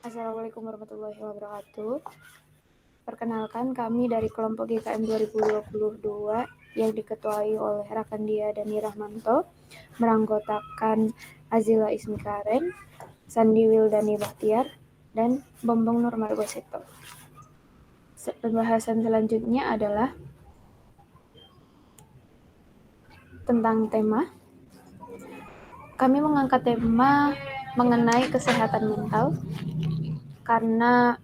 Assalamualaikum warahmatullahi wabarakatuh. Perkenalkan, kami dari kelompok GKM 2022 yang diketuai oleh Rakandia Dani Rahmanto, beranggotakan Azila Ismi Karen, Sandi Wildani Bahtiar, dan Bombong Nurmal Goseto. Pembahasan selanjutnya adalah tentang tema. Kami mengangkat tema mengenai kesehatan mental karena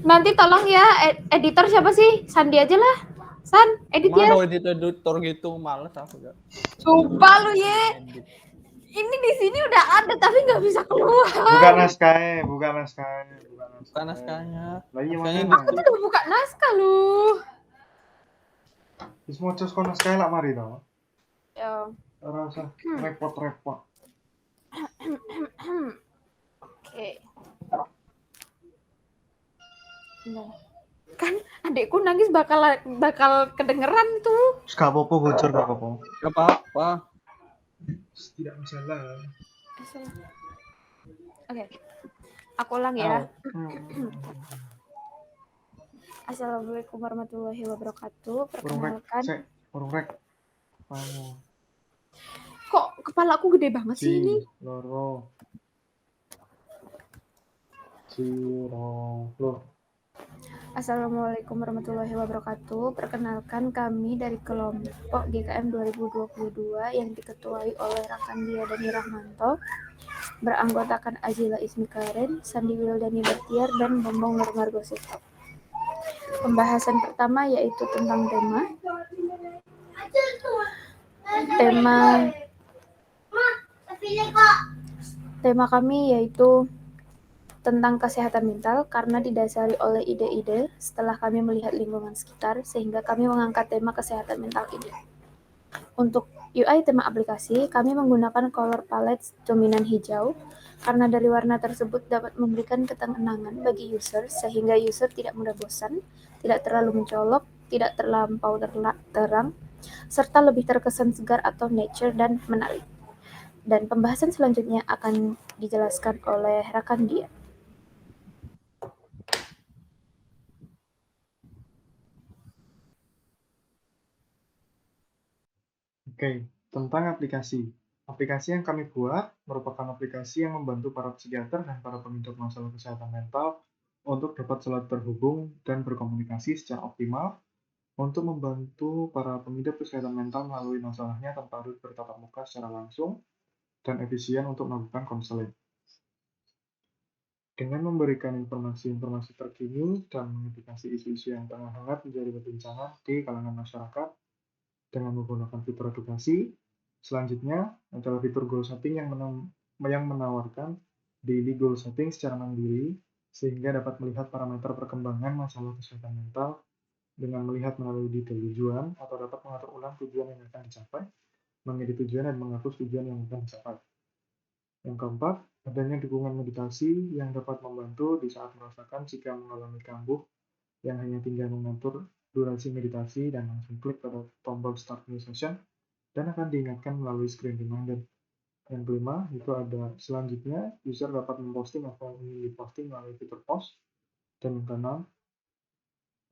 nanti tolong ya editor siapa sih? Sandi aja lah. San, edit ya. Mana editor gitu, males aku ya. Coba lu ye. Ini di sini udah ada tapi nggak bisa keluar. Buka naskahnya. Bukan naskahnya. Lah iya Naskahnya makanya. Aku udah buka naskah lu. Wis moco kon naskahnya lak mari to. Ya. Ora usah repot-repot. Oke. Nah, kan adekku nangis bakal kedengeran tuh. Gak apa-apa bocor gak apa-apa. Gak apa-apa. Tidak masalah. Oke. Aku ulang ya. Assalamualaikum warahmatullahi wabarakatuh. Perkenalkan. Urung rek. Kamu. Kok kepalaku gede banget sih ini? Loro. Ciro. Loh. Assalamualaikum warahmatullahi wabarakatuh. Perkenalkan, kami dari kelompok GKM 2022 yang diketuai oleh Rakandia Dani Rahmanto, beranggotakan Azila Ismi Karen, Sandi Wildani Bahtiar, dan Bombong Nurmal Goseto. Pembahasan pertama yaitu tentang tema kami yaitu tentang kesehatan mental karena didasari oleh ide-ide setelah kami melihat lingkungan sekitar sehingga kami mengangkat tema kesehatan mental ini. Untuk UI tema aplikasi, kami menggunakan color palette dominan hijau karena dari warna tersebut dapat memberikan ketenangan bagi user sehingga user tidak mudah bosan, tidak terlalu mencolok, tidak terlampau terang, serta lebih terkesan segar atau nature dan menarik. Dan pembahasan selanjutnya akan dijelaskan oleh rekan dia. Oke, tentang aplikasi. Aplikasi yang kami buat merupakan aplikasi yang membantu para psikiater dan para pengidap masalah kesehatan mental untuk dapat selalu terhubung dan berkomunikasi secara optimal untuk membantu para pengidap kesehatan mental melalui masalahnya tanpa harus bertatap muka secara langsung dan efisien untuk melakukan konseling. Dengan memberikan informasi-informasi terkini dan mengedukasi isu-isu yang tengah hangat menjadi perbincangan di kalangan masyarakat dengan menggunakan fitur edukasi. Selanjutnya adalah fitur goal setting yang menawarkan daily goal setting secara mandiri sehingga dapat melihat parameter perkembangan masalah kesehatan mental dengan melihat melalui detail tujuan atau dapat mengatur ulang tujuan yang akan dicapai, mengedit tujuan dan menghapus tujuan yang akan dicapai. Yang keempat, adanya dukungan meditasi yang dapat membantu di saat merasakan jika mengalami kambuh yang hanya tinggal mengatur durasi meditasi dan langsung klik pada tombol Start New Session dan akan diingatkan melalui screen reminder. Yang kelima, itu ada selanjutnya, user dapat memposting apa yang ingin diposting melalui fitur post. Dan yang keenam,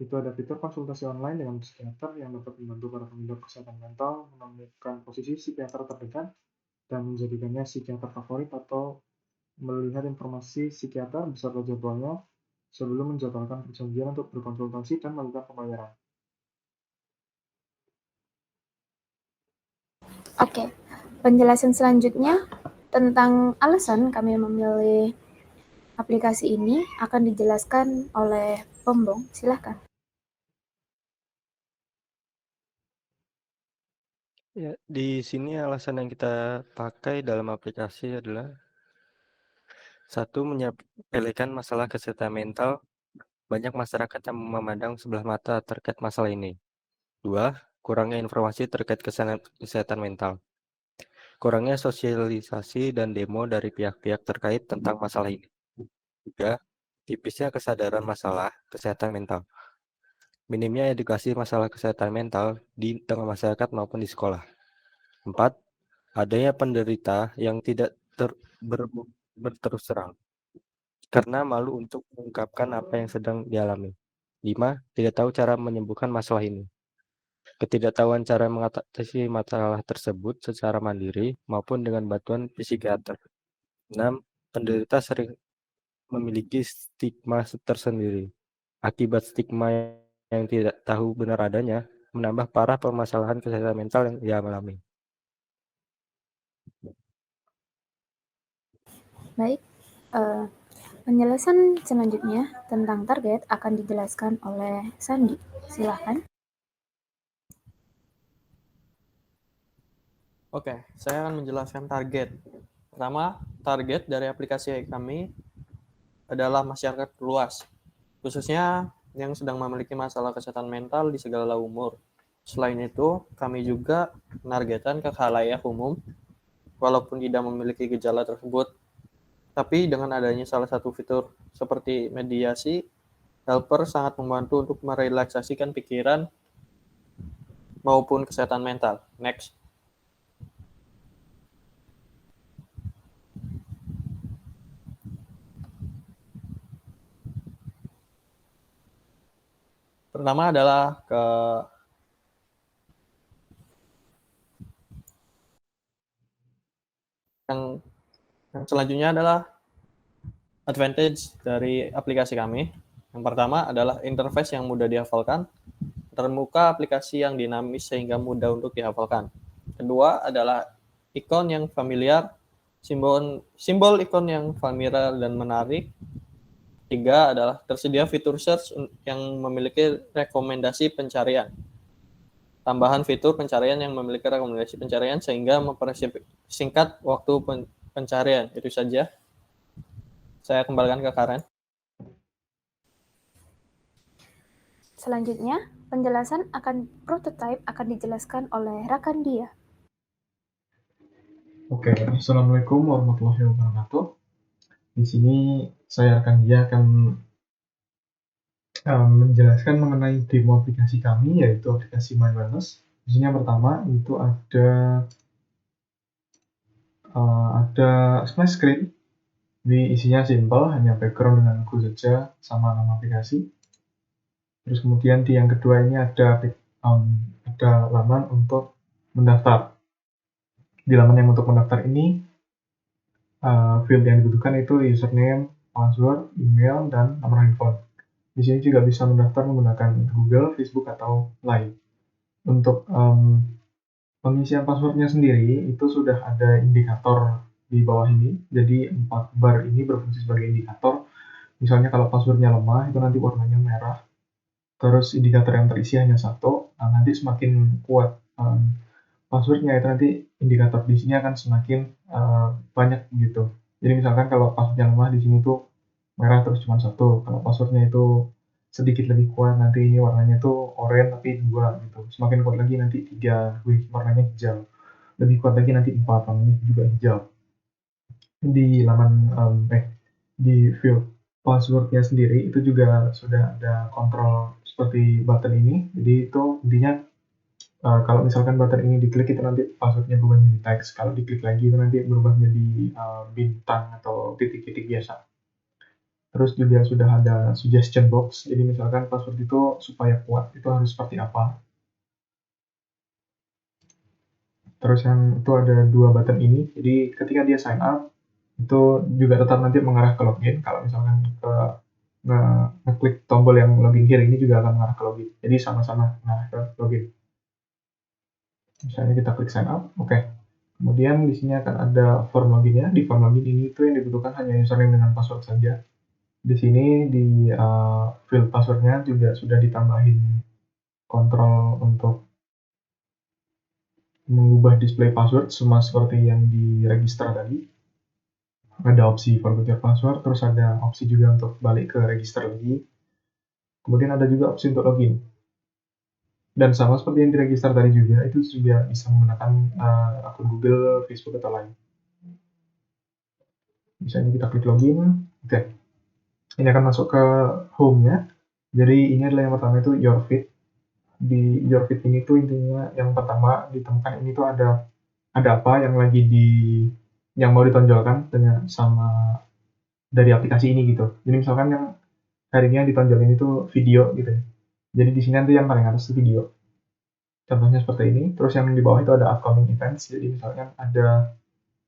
itu ada fitur konsultasi online dengan psikiater yang dapat membantu para pengidap kesehatan mental menemukan posisi psikiater terdekat dan menjadikannya psikiater favorit atau melihat informasi psikiater beserta jadwalnya sebelum menjadwalkan perjanjian untuk berkonsultasi dan melakukan pembayaran. Oke, penjelasan selanjutnya tentang alasan kami memilih aplikasi ini akan dijelaskan oleh Bombong. Silahkan. Ya, di sini alasan yang kita pakai dalam aplikasi adalah satu, menyepelekan masalah kesehatan mental. Banyak masyarakat yang memandang sebelah mata terkait masalah ini. Dua, kurangnya informasi terkait kesehatan mental. Kurangnya sosialisasi dan demo dari pihak-pihak terkait tentang masalah ini. Tiga, tipisnya kesadaran masalah kesehatan mental. Minimnya edukasi masalah kesehatan mental di tengah masyarakat maupun di sekolah. 4. Adanya penderita yang tidak berterus terang karena malu untuk mengungkapkan apa yang sedang dialami. 5. Tidak tahu cara menyembuhkan masalah ini. Ketidaktahuan cara mengatasi masalah tersebut secara mandiri maupun dengan bantuan psikiater. 6. Penderita sering memiliki stigma tersendiri. Akibat stigma yang tidak tahu benar adanya, menambah parah permasalahan kesehatan mental yang ia alami. Baik, penjelasan selanjutnya tentang target akan dijelaskan oleh Sandi. Silakan. Oke, saya akan menjelaskan target. Pertama, target dari aplikasi kami adalah masyarakat luas, khususnya yang sedang memiliki masalah kesehatan mental di segala umur. Selain itu, kami juga menargetkan ke khalayak umum, walaupun tidak memiliki gejala tersebut. Tapi dengan adanya salah satu fitur seperti mediasi, helper sangat membantu untuk merelaksasikan pikiran maupun kesehatan mental. Next. Pertama adalah yang selanjutnya adalah advantage dari aplikasi kami. Yang pertama adalah interface yang mudah dihafalkan, termuka aplikasi yang dinamis sehingga mudah untuk dihafalkan. Kedua adalah ikon yang familiar, simbol ikon yang familiar dan menarik. Tiga adalah tersedia fitur search yang memiliki rekomendasi pencarian. Tambahan fitur pencarian yang memiliki rekomendasi pencarian sehingga mempersingkat waktu pencarian. Itu saja. Saya kembalikan ke Karen. Selanjutnya, penjelasan akan prototype akan dijelaskan oleh rekan dia. Oke, Assalamualaikum warahmatullahi wabarakatuh. Di sini saya akan menjelaskan mengenai demo aplikasi kami, yaitu aplikasi My Wellness. Di sini yang pertama itu ada splash screen. Jadi isinya simple, hanya background dengan logo saja sama nama aplikasi. Terus kemudian di yang kedua ini ada laman untuk mendaftar. Di laman yang untuk mendaftar ini field yang dibutuhkan itu username, password, email, dan nomor handphone. Di sini juga bisa mendaftar menggunakan Google, Facebook, atau Line. Untuk pengisian passwordnya sendiri itu sudah ada indikator di bawah ini. Jadi 4 bar ini berfungsi sebagai indikator. Misalnya kalau passwordnya lemah itu nanti warnanya merah. Terus indikator yang terisi hanya 1. Nah, nanti semakin kuat passwordnya itu nanti indikator di sini akan semakin banyak gitu. Jadi misalkan kalau passwordnya lemah di sini tuh merah terus cuma 1. Kalau passwordnya itu sedikit lebih kuat nanti ini warnanya tuh oranye tapi 2 gitu. Semakin kuat lagi nanti 3, warnanya hijau. Lebih kuat lagi nanti 4, warnanya juga hijau. Di laman di field passwordnya sendiri itu juga sudah ada kontrol seperti button ini. Jadi itu intinya kalau misalkan button ini diklik itu nanti passwordnya berubah menjadi teks. Kalau diklik lagi itu nanti berubah menjadi bintang atau titik-titik biasa. Terus juga sudah ada suggestion box. Jadi misalkan password itu supaya kuat itu harus seperti apa. Terus yang itu ada 2 button ini. Jadi ketika dia sign up itu juga tetap nanti mengarah ke login. Kalau misalkan ngeklik tombol yang login kiri ini juga akan mengarah ke login. Jadi sama-sama mengarah ke login. Misalnya kita klik sign up, oke. Kemudian di sini akan ada form loginnya. Di form login ini itu yang dibutuhkan hanya username dengan password saja. Di sini di field passwordnya juga sudah ditambahin kontrol untuk mengubah display password sama seperti yang di register tadi. Ada opsi forgot your password, terus ada opsi juga untuk balik ke register lagi. Kemudian ada juga opsi untuk login. Dan sama seperti yang di register tadi juga, itu juga bisa menggunakan akun Google, Facebook, atau lain. Misalnya kita klik login, oke. Ini akan masuk ke home-nya. Jadi ini adalah yang pertama itu your feed. Di your feed ini tuh intinya yang pertama ditemukan ini tuh ada ada apa yang mau ditonjolkan dengan sama dari aplikasi ini gitu. Jadi misalkan yang hari ini yang ditonjolin itu video gitu ya. Jadi di sini nanti yang paling atas itu video. Contohnya seperti ini. Terus yang di bawah itu ada upcoming events. Jadi misalkan ada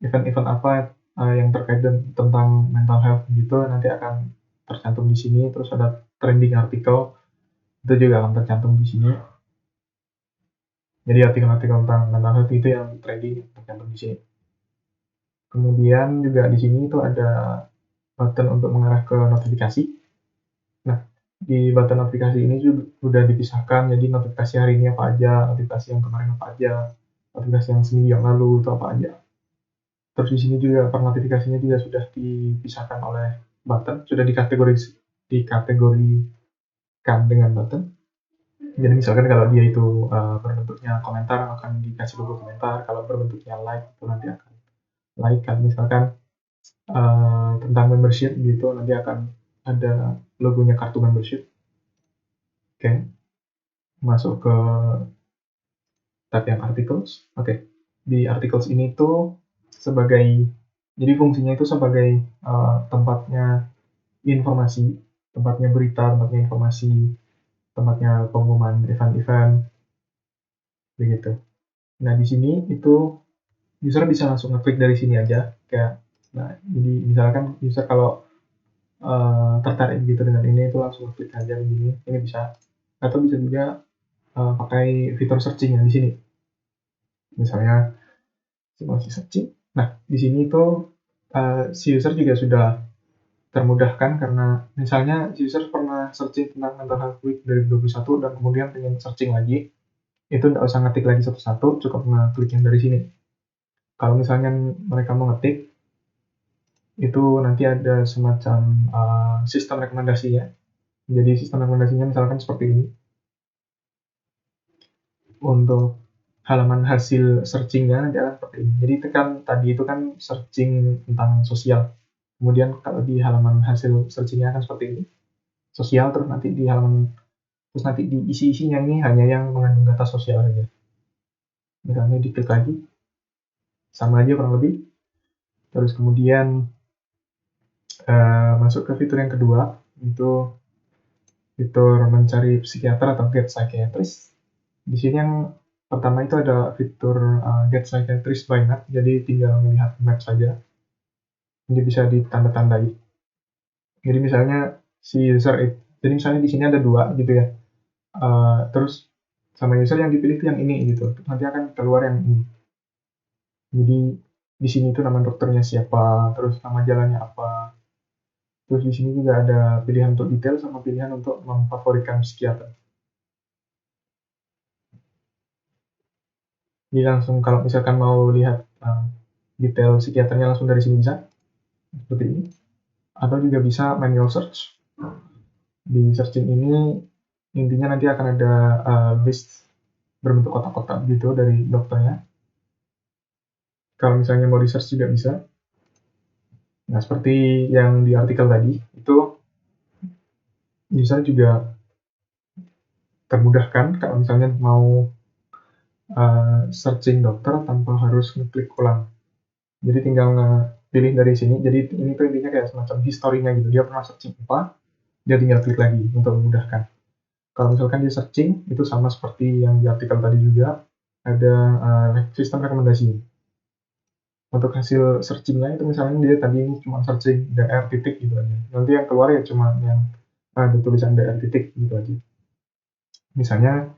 event-event apa yang terkait tentang mental health gitu nanti akan tercantum di sini. Terus ada trending artikel itu juga akan tercantum di sini. Jadi artikel-artikel tentang mental health itu yang trending tercantum di sini. Kemudian juga di sini itu ada button untuk mengarah ke notifikasi. Nah, di button notifikasi ini juga sudah dipisahkan, jadi notifikasi hari ini apa aja, notifikasi yang kemarin apa aja, notifikasi yang seminggu yang lalu itu apa aja. Terus di sini juga per notifikasinya juga sudah dipisahkan oleh button, sudah dikategorikan dengan button. Jadi misalkan kalau dia itu berbentuknya komentar akan dikasih logo komentar, kalau berbentuknya like itu nanti akan like. Kalau misalkan tentang membership gitu nanti akan ada logonya kartu membership. Oke. Masuk ke tab yang articles. Oke. Di articles ini tuh jadi fungsinya itu sebagai tempatnya informasi, tempatnya berita, tempatnya informasi, tempatnya pengumuman event-event begitu. Nah, di sini itu user bisa langsung ngeklik dari sini aja jadi misalkan user kalau tertarik gitu dengan ini itu langsung klik aja begini, ini bisa, atau bisa juga pakai fitur searching yang di sini, misalnya simulasi searching. Nah, di sini itu si user juga sudah termudahkan karena misalnya si user pernah searching tentang mental health week 2021 dan kemudian pengen searching lagi, itu nggak usah ngetik lagi satu-satu, cukup ngeklik yang dari sini. Kalau misalnya mereka mau ngetik, itu nanti ada semacam sistem rekomendasinya. Jadi sistem rekomendasinya misalkan seperti ini. Untuk halaman hasil searchingnya nanti akan seperti ini. Jadi tadi itu kan searching tentang sosial. Kemudian kalau di halaman hasil searchingnya akan seperti ini. Sosial, terus nanti di isi-isinya ini hanya yang mengandung data sosial saja. Misalnya diklik lagi, sama aja kurang lebih. Terus kemudian masuk ke fitur yang kedua, itu fitur mencari psikiater atau get psychiatrist. Di sini yang pertama itu ada fitur get psychiatrist by map, jadi tinggal melihat map saja. Ini bisa ditanda-tandai. Jadi misalnya jadi misalnya di sini ada 2 gitu ya. Terus sama user yang dipilih itu yang ini gitu. Nanti akan keluar yang ini. Jadi di sini itu nama dokternya siapa, terus nama jalannya apa. Terus di sini juga ada pilihan untuk detail sama pilihan untuk memfavoritkan psikiater. Jadi langsung kalau misalkan mau lihat detail psikiaternya langsung dari sini bisa, seperti ini. Atau juga bisa manual search. Di searching ini intinya nanti akan ada list berbentuk kotak-kotak gitu dari dokternya. Kalau misalnya mau research juga bisa. Nah, seperti yang di artikel tadi, itu user juga termudahkan kalau misalnya mau searching dokter tanpa harus ngeklik ulang. Jadi tinggal pilih dari sini. Jadi ini tuh intinya kayak semacam historinya gitu. Dia pernah searching apa, dia tinggal klik lagi untuk memudahkan. Kalau misalkan di searching, itu sama seperti yang di artikel tadi juga, ada sistem rekomendasi. Untuk hasil searchingnya itu misalnya dia tadi ini cuma searching DR titik gitu aja. Nanti yang keluar ya cuma yang ada tulisan DR titik gitu aja. Misalnya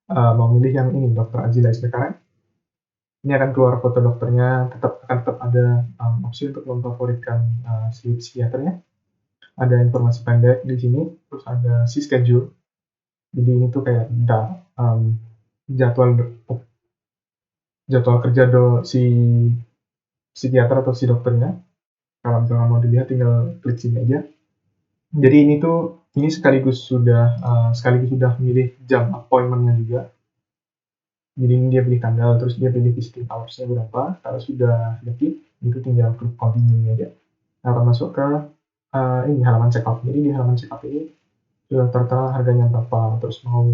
mau milih yang ini, Dr. Azila Ismekaran. Ini akan keluar foto dokternya, akan tetap ada opsi untuk memfavoritkan si psikiaternya. Ada informasi pendek di sini, terus ada si schedule. Jadi ini tuh kayak jadwal kerja si psikiater atau si dokternya. Kalau misalnya mau dilihat tinggal klik sini aja. Jadi ini sekaligus sudah memilih jam appointment-nya juga. Jadi ini dia pilih tanggal, terus dia pilih visiting hours-nya berapa. Kalau sudah detik, itu tinggal klik continue aja. Nah, akan masuk ke ini halaman checkout. Jadi di halaman checkout ini sudah tertera harganya berapa, terus mau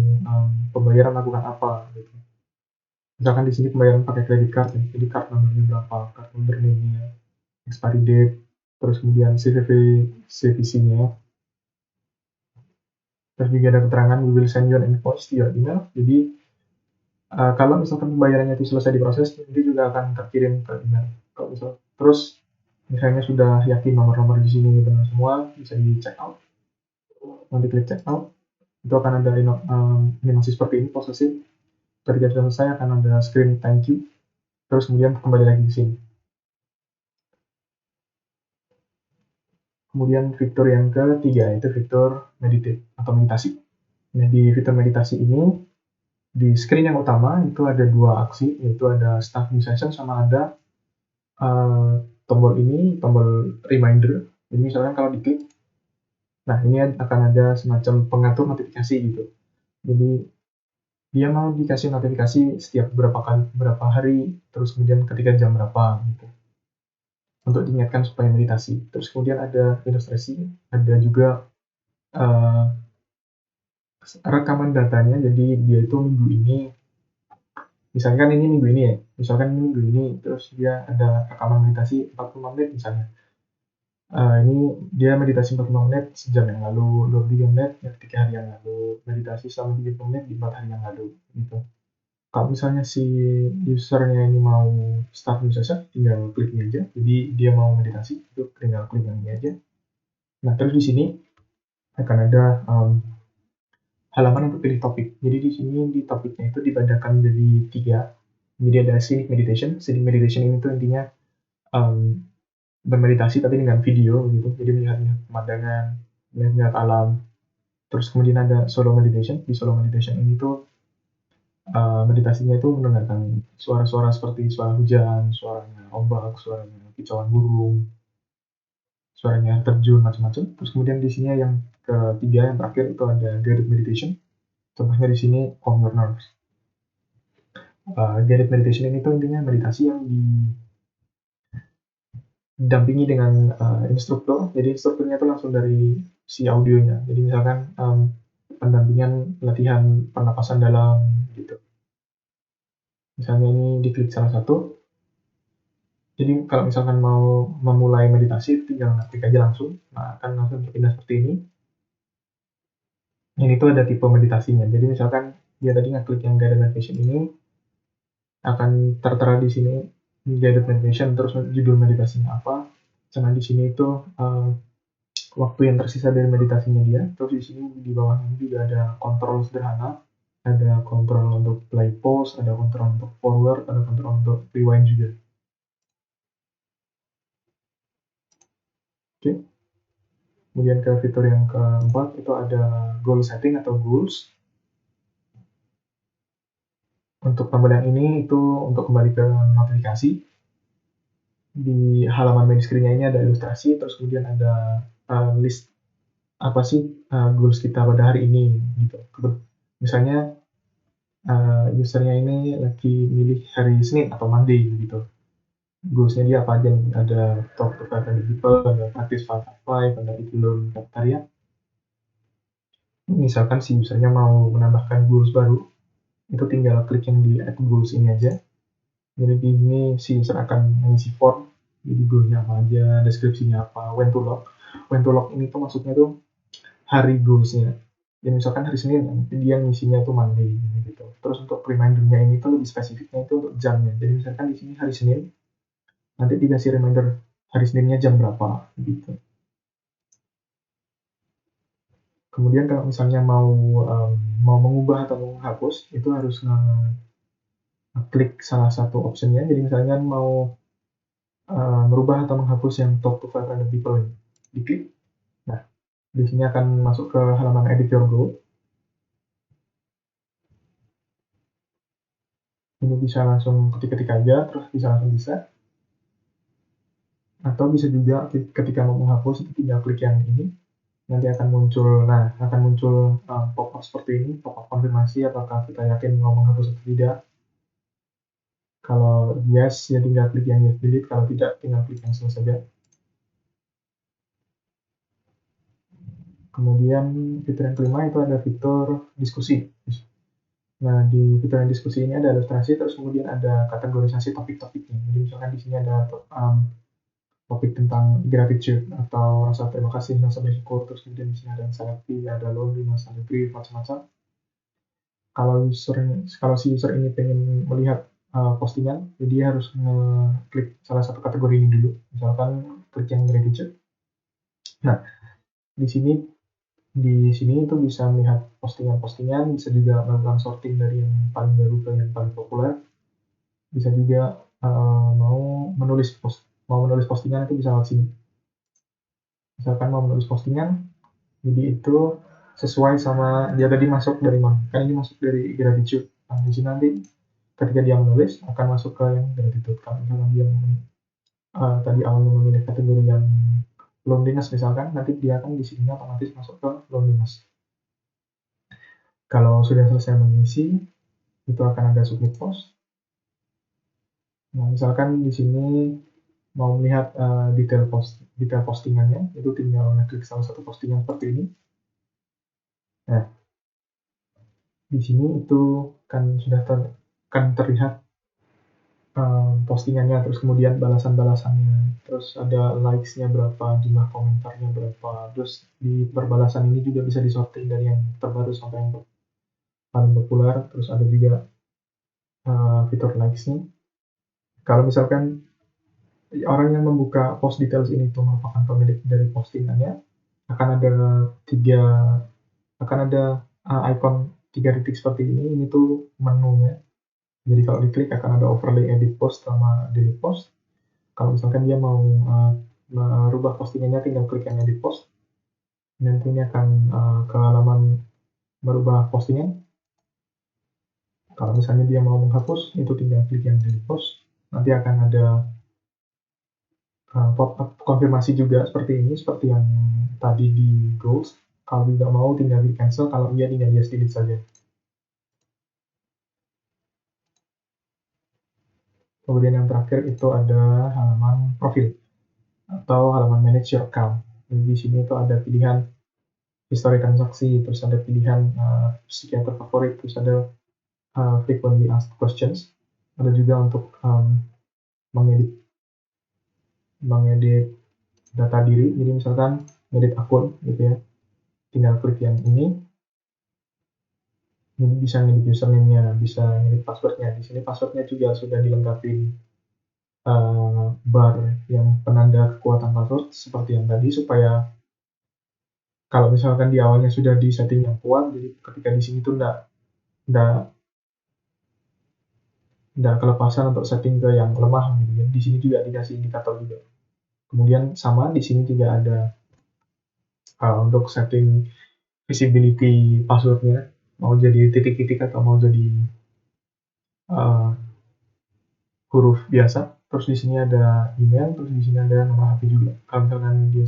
pembayaran lakukan apa gitu. Misalkan di sini pembayaran pakai kredit card ya, jadi card nomornya berapa, card number name-nya, expiry date, terus kemudian CVC-nya, terus juga ada keterangan we will send you an invoice to your email. Jadi kalau misalkan pembayarannya itu selesai diproses, nanti juga akan terkirim ke email. Kalau terus misalnya sudah yakin nomor-nomor di sini benar semua, bisa di check out. Nanti klik check out, itu akan ada animasi seperti ini, processing. Ketika sudah selesai akan ada screen thank you, terus kemudian kembali lagi ke sini. Kemudian fitur yang ketiga itu fitur meditate atau meditasi. Nah, di fitur meditasi ini di screen yang utama itu ada dua aksi, yaitu ada start new session sama ada tombol reminder. Jadi misalkan kalau diklik, nah ini akan ada semacam pengatur notifikasi gitu. Jadi dia mau dikasih notifikasi setiap berapa hari, terus kemudian ketika jam berapa gitu, untuk diingatkan supaya meditasi. Terus kemudian ada ilustrasi, ada juga rekaman datanya. Jadi dia itu minggu ini, misalkan ini minggu ini ya, terus dia ada rekaman meditasi 45 menit misalnya. Ini dia meditasi 45 menit sejam yang lalu, 23 menit ya 3 hari yang lalu, meditasi selama 30 menit di 4 hari yang lalu gitu. Kalau misalnya si usernya ini mau start new session, tinggal klik ini aja. Jadi dia mau meditasi, itu tinggal klik yang ini aja. Nah, terus di sini akan ada halaman untuk pilih topik. Jadi di sini di topiknya itu dibedakan menjadi 3. Jadi ada scenic meditation. Scenic meditation ini tuh intinya bermeditasi tapi dengan video gitu. Jadi melihat pemandangan, melihat alam. Terus kemudian ada solo meditation. Di solo meditation ini tuh meditasinya itu mendengarkan suara-suara seperti suara hujan, suaranya ombak, suaranya kicauan burung, suaranya air terjun, macam-macam. Terus kemudian di sini yang ketiga, yang terakhir itu ada guided meditation. Contohnya di sini calm your nerves. Guided meditation ini tuh intinya meditasi yang didampingi dengan instruktur. Jadi instrukturnya itu langsung dari si audionya. Jadi misalkan pendampingan latihan pernapasan dalam gitu. Misalnya ini diklik salah satu. Jadi kalau misalkan mau memulai meditasi, tinggal klik aja langsung. Nah, akan langsung berpindah seperti ini. Ini tuh ada tipe meditasinya. Jadi misalkan dia tadi ngeklik yang guided meditation ini, akan tertera di sini guided meditation, terus judul meditasinya apa. Sama di sini itu waktu yang tersisa dari meditasinya dia. Terus di sini di bawah ini juga ada kontrol sederhana. Ada kontrol untuk play pause, ada kontrol untuk forward, ada kontrol untuk rewind juga. Oke. Kemudian ke fitur yang keempat itu ada goal setting atau goals. Untuk tombol yang ini itu untuk kembali ke notifikasi. Di halaman main screen-nya ini ada ilustrasi, terus kemudian ada list apa sih goals kita pada hari ini gitu. Misalnya usernya ini lagi milih hari Senin atau Monday gitu. Goals-nya dia apa aja nih? Ada talk to 500 people, ada practice 5 ada itu learn cafeteria. Misalkan si usernya mau menambahkan goals baru, itu tinggal klik yang di add goals ini aja. Jadi di sini si user akan mengisi form, jadi goalsnya apa aja, deskripsinya apa, when to log. When to log ini tuh maksudnya tuh hari goalsnya. Jadi misalkan hari Senin, dia ngisinya tuh Monday gitu. Terus untuk remindernya ini tuh lebih spesifiknya itu untuk jamnya. Jadi misalkan di sini hari Senin, nanti dikasih reminder hari Seninnya jam berapa gitu. Kemudian kalau misalnya mau mengubah atau menghapus, itu harus klik salah satu optionnya. Jadi misalnya mau merubah atau menghapus yang talk to 500 people ini, diklik. Nah, di sini akan masuk ke halaman edit your goal. Ini bisa langsung ketik-ketik aja, terus bisa langsung bisa. Atau bisa juga ketika mau menghapus itu tinggal klik yang ini. Nanti akan muncul, pop-up seperti ini, pop-up konfirmasi apakah kita yakin mau menghapus atau tidak. Kalau yes, ya tinggal klik yang yes delete. Kalau tidak, tinggal klik yang selesai saja. Kemudian fitur yang kelima itu ada fitur diskusi. Nah, di fitur yang diskusi ini ada ilustrasi, terus kemudian ada kategorisasi topik-topiknya. Jadi misalkan di sini ada topik tentang gratitude atau rasa terima kasih, rasa bersyukur, terus kemudian di sini ada anxiety, ada loneliness, ada grief, macam-macam. Kalau si user ini pengen melihat postingan, jadi dia harus ngeklik salah satu kategori ini dulu. Misalkan klik yang gratitude. Nah, di sini itu bisa melihat postingan-postingan, bisa juga melakukan sorting dari yang paling baru ke yang paling populer. Bisa juga mau menulis postingan itu bisa lewat sini. Misalkan mau menulis postingan, jadi itu sesuai sama dia tadi masuk dari mana. Kan ini masuk dari gratitude. Nah, di sini nanti ketika dia menulis akan masuk ke yang gratitude. Kalau misalkan dia tadi awalnya memilih kategori yang loneliness misalkan, nanti dia akan di sini otomatis masuk ke loneliness. Kalau sudah selesai mengisi, itu akan ada submit post. Nah, misalkan di sini mau melihat detail postingannya, itu tinggal ngeklik salah satu postingan seperti ini. Nah, di sini itu kan sudah terlihat postingannya, terus kemudian balasan-balasannya, terus ada likes-nya berapa, jumlah komentarnya berapa, terus di perbalasan ini juga bisa disorting dari yang terbaru sampai yang paling populer, terus ada juga fitur likes-nya. Kalau misalkan orang yang membuka post details ini itu merupakan pemilik dari postingannya, akan ada icon 3 titik seperti ini tuh menunya. Jadi kalau diklik akan ada overlay edit post sama delete post. Kalau misalkan dia mau merubah postingannya, tinggal klik yang edit post. Nanti ini akan ke halaman merubah postingan. Kalau misalnya dia mau menghapus, itu tinggal klik yang delete post. Nanti akan ada pop-up konfirmasi juga seperti ini, seperti yang tadi di goals. Kalau tidak mau tinggal di cancel, kalau iya tinggal yes delete saja. Kemudian yang terakhir itu ada halaman profil atau halaman manage your account. Jadi di sini itu ada pilihan history transaksi, terus ada pilihan psikiater favorit, terus ada frequently asked questions. Ada juga untuk mengedit data diri. Jadi misalkan edit akun gitu ya, tinggal klik yang ini. Ini bisa ngedit username-nya, bisa ngedit password-nya. Di sini password-nya juga sudah dilengkapi bar yang penanda kekuatan password seperti yang tadi, supaya kalau misalkan di awalnya sudah di setting yang kuat, jadi ketika di sini tuh nggak kelepasan untuk setting ke yang lemah gitu ya. Di sini juga dikasih indikator juga. Kemudian sama di sini juga ada untuk setting visibility passwordnya, mau jadi titik-titik atau mau jadi huruf biasa. Terus di sini ada email, terus di sini ada nomor HP juga. Kalau misalkan dia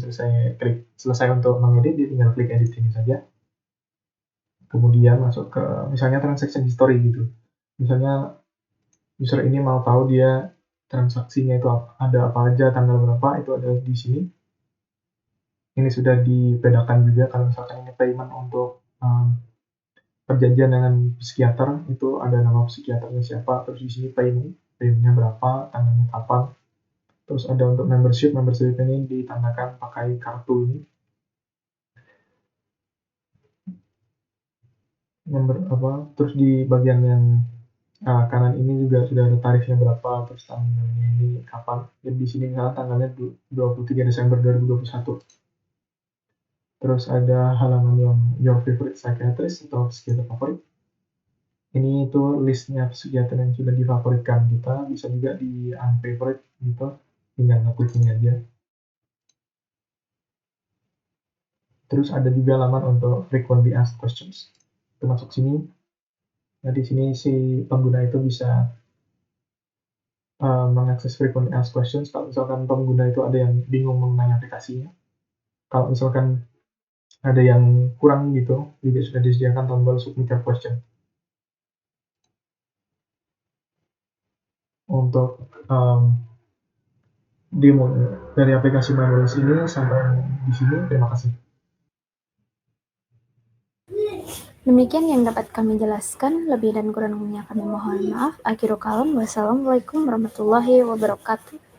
selesai untuk mengedit, dia tinggal klik edit ini saja. Kemudian masuk ke misalnya transaction history gitu. Misalnya user ini mau tahu dia transaksinya itu ada apa aja, tanggal berapa, itu ada di sini. Ini sudah dibedakan juga. Kalau misalkan ini payment untuk perjanjian dengan psikiater, itu ada nama psikiaternya siapa, terus di sini paymentnya berapa, tanggalnya kapan. Terus ada untuk membership ini ditandakan pakai kartu ini. Terus di bagian yang kanan ini juga sudah ada tarifnya berapa, terus tanggalnya ini kapan. Jadi di sini misalnya tanggalnya 23 Desember 2021. Terus ada halaman yang your favorite psychiatrist atau psikiater favorit. Ini itu listnya psikiater yang sudah difavoritkan kita, bisa juga di unfavorite gitu, tinggal ngeklik ini aja. Terus ada juga halaman untuk frequently asked questions. Itu masuk sini. Nah, di sini si pengguna itu bisa mengakses frequently asked questions. Kalau misalkan pengguna itu ada yang bingung mengenai aplikasinya. Kalau misalkan ada yang kurang gitu, juga sudah disediakan tombol submit your question. Untuk demo dari aplikasi Memories ini sampai di sini. Terima kasih. Demikian yang dapat kami jelaskan, lebih dan kurangnya kami mohon maaf. Akhirul kalam, wassalamualaikum warahmatullahi wabarakatuh.